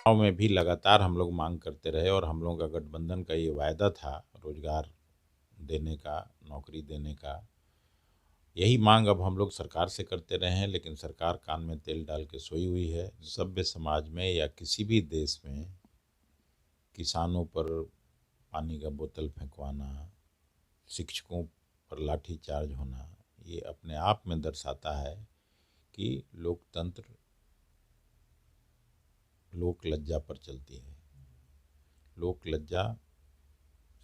चुनाव में भी लगातार हम लोग मांग करते रहे और हम लोगों का गठबंधन का ये वायदा था रोजगार देने का, नौकरी देने का। यही मांग अब हम लोग सरकार से करते रहे हैं, लेकिन सरकार कान में तेल डाल के सोई हुई है। सभ्य समाज में या किसी भी देश में किसानों पर पानी का बोतल फेंकवाना, शिक्षकों पर लाठीचार्ज होना, ये अपने आप में दर्शाता है कि लोकतंत्र लोक लज्जा पर चलती है। लोक लज्जा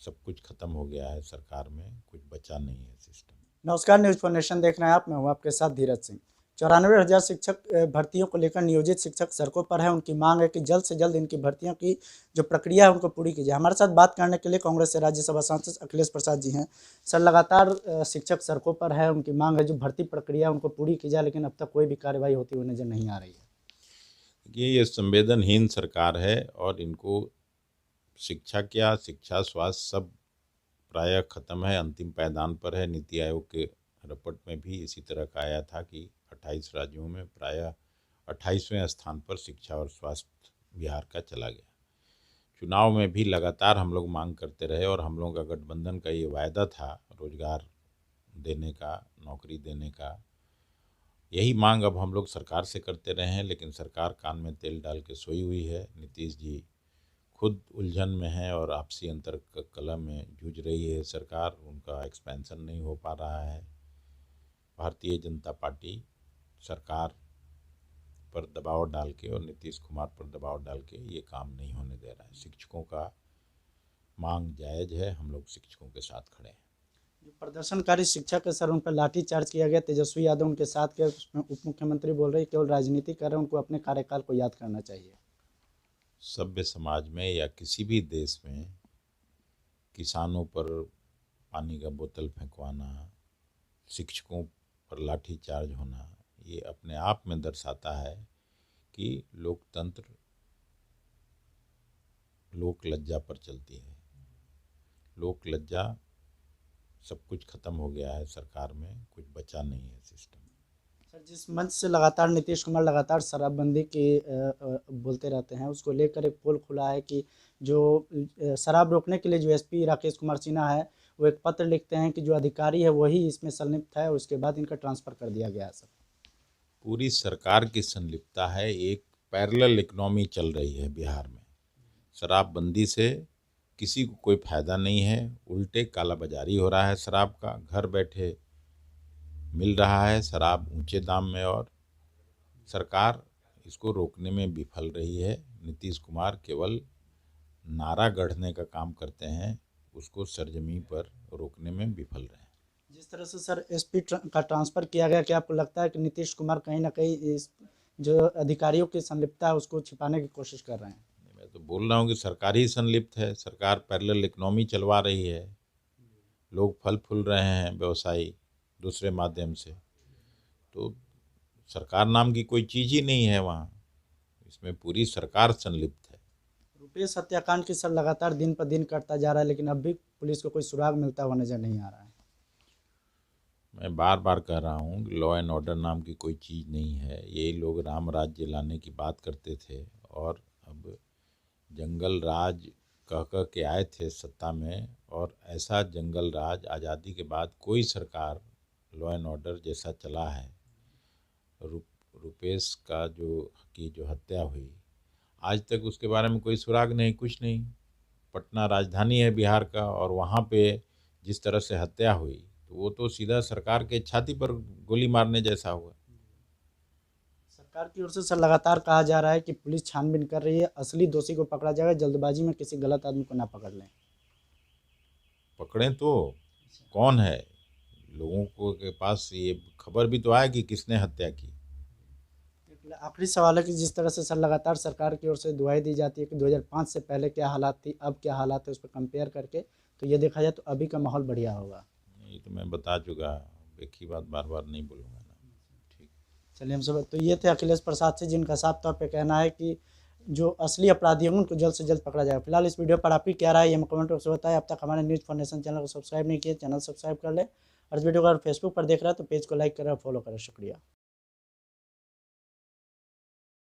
सब कुछ खत्म हो गया है सरकार में, कुछ बचा नहीं है सिस्टम। नमस्कार, न्यूज फॉर नेशन देख रहे हैं आप। मैं हूं आपके साथ धीरज सिंह। 94,000 शिक्षक भर्तियों को लेकर नियोजित शिक्षक सड़कों पर है। उनकी मांग है कि जल्द से जल्द इनकी भर्तियों की जो प्रक्रिया है उनको पूरी की जाए। हमारे साथ बात करने के लिए कांग्रेस से राज्यसभा सांसद अखिलेश प्रसाद जी हैं। सर, लगातार शिक्षक सड़कों पर है, उनकी मांग है जो भर्ती प्रक्रिया उनको पूरी की जाए, लेकिन अब तक कोई भी कार्रवाई होती हुई नजर नहीं आ रही है। ये संवेदनहीन सरकार है और इनको शिक्षा क्या, शिक्षा स्वास्थ्य सब प्रायः खत्म है, अंतिम पायदान पर है। नीति आयोग के रिपोर्ट में भी इसी तरह का आया था कि 28 राज्यों में प्रायः 28वें स्थान पर शिक्षा और स्वास्थ्य बिहार का चला गया। चुनाव में भी लगातार हम लोग मांग करते रहे और हम लोगों का गठबंधन का ये वायदा था रोजगार देने का, नौकरी देने का। यही मांग अब हम लोग सरकार से करते रहे हैं, लेकिन सरकार कान में तेल डाल के सोई हुई है। नीतीश जी खुद उलझन में है और आपसी अंतर कलह में जूझ रही है सरकार। उनका एक्सपेंशन नहीं हो पा रहा है। भारतीय जनता पार्टी सरकार पर दबाव डाल के और नीतीश कुमार पर दबाव डाल के ये काम नहीं होने दे रहा है। शिक्षकों का मांग जायज़ है, हम लोग शिक्षकों के साथ खड़े हैं। जो प्रदर्शनकारी शिक्षक है सर, उन पर लाठीचार्ज किया गया। तेजस्वी यादव उनके साथ के, उसमें उप मुख्यमंत्री बोल रहे केवल राजनीति कर रहे हैं, उनको अपने कार्यकाल को याद करना चाहिए। सभ्य समाज में या किसी भी देश में किसानों पर पानी का बोतल फेंकवाना, शिक्षकों पर लाठीचार्ज होना, ये अपने आप में दर्शाता है कि लोकतंत्र लोक लज्जा पर चलती है। लोक लज्जा सब कुछ खत्म हो गया है सरकार में, कुछ बचा नहीं है सिस्टम। सर, जिस मंच से लगातार नीतीश कुमार लगातार शराबबंदी की बोलते रहते हैं, उसको लेकर एक पोल खुला है कि जो शराब रोकने के लिए जो एसपी राकेश कुमार सिन्हा है, वो एक पत्र लिखते हैं कि जो अधिकारी है वही इसमें संलिप्त है, और उसके बाद इनका ट्रांसफ़र कर दिया गया है। सर, पूरी सरकार की संलिप्तता है। एक पैरेलल इकोनॉमी चल रही है बिहार में। शराबबंदी से किसी को कोई फ़ायदा नहीं है, उल्टे काला बाजारी हो रहा है शराब का। घर बैठे मिल रहा है शराब ऊंचे दाम में और सरकार इसको रोकने में विफल रही है। नीतीश कुमार केवल नारा गढ़ने का काम करते हैं, उसको सरजमीं पर रोकने में विफल रहे हैं। जिस तरह से सर एसपी का ट्रांसफ़र किया गया, क्या आपको लगता है कि नीतीश कुमार कहीं ना कहीं इस जो अधिकारियों की संलिप्तता है उसको छिपाने की कोशिश कर रहे हैं? मैं तो बोल रहा हूँ कि सरकार ही संलिप्त है। सरकार पैरेलल इकोनॉमी चलवा रही है। लोग फल फूल रहे हैं, व्यवसायी दूसरे माध्यम से। तो सरकार नाम की कोई चीज़ ही नहीं है वहाँ, इसमें पूरी सरकार संलिप्त है। रुपेश हत्याकांड की सर लगातार दिन पर दिन कटता जा रहा है, लेकिन अब भी पुलिस को कोई सुराग मिलता हुआ नजर नहीं आ रहा है। मैं बार बार कह रहा हूँ कि लॉ एंड ऑर्डर नाम की कोई चीज़ नहीं है। यही लोग राम राज्य लाने की बात करते थे और अब जंगल राज कह कह के आए थे सत्ता में, और ऐसा जंगल राज आज़ादी के बाद कोई सरकार लॉ एंड ऑर्डर जैसा चला है। रुपेश का जो हत्या हुई, आज तक उसके बारे में कोई सुराग नहीं, कुछ नहीं। पटना राजधानी है बिहार का, और वहाँ पे जिस तरह से हत्या हुई तो वो तो सीधा सरकार के छाती पर गोली मारने जैसा हुआ। सरकार की ओर से सर लगातार कहा जा रहा है कि पुलिस छानबीन कर रही है, असली दोषी को पकड़ा जाएगा, जल्दबाजी में किसी गलत आदमी को ना पकड़ लें। पकड़ें तो कौन है? लोगों को के पास ये खबर भी तो आए कि किसने हत्या की। आखिरी सवाल है कि जिस तरह से सर लगातार सरकार की ओर से दुआई दी जाती है कि 2005 से पहले क्या हालात थी, अब क्या हालात है, उस पर कंपेयर करके तो ये देखा जाए तो अभी का माहौल बढ़िया होगा। ये तो मैं बता चुका, एक ही बात बार बार नहीं बोलूँगा ना। ठीक। चलिए, हम सब तो ये थे अखिलेश प्रसाद से, जिनका साफ तौर पे कहना है कि जो असली अपराधी होंगे उनको जल्द से जल्द पकड़ा जाएगा। फिलहाल इस वीडियो पर आपकी क्या राय है, हमें कमेंट बॉक्स में बताएं। अब तक हमारे न्यूज़ फॉर नेशन चैनल को सब्सक्राइब नहीं किया, चैनल सब्सक्राइब कर लें, और इस वीडियो को अगर फेसबुक पर देख रहा है तो पेज को लाइक करें और फॉलो करें। शुक्रिया।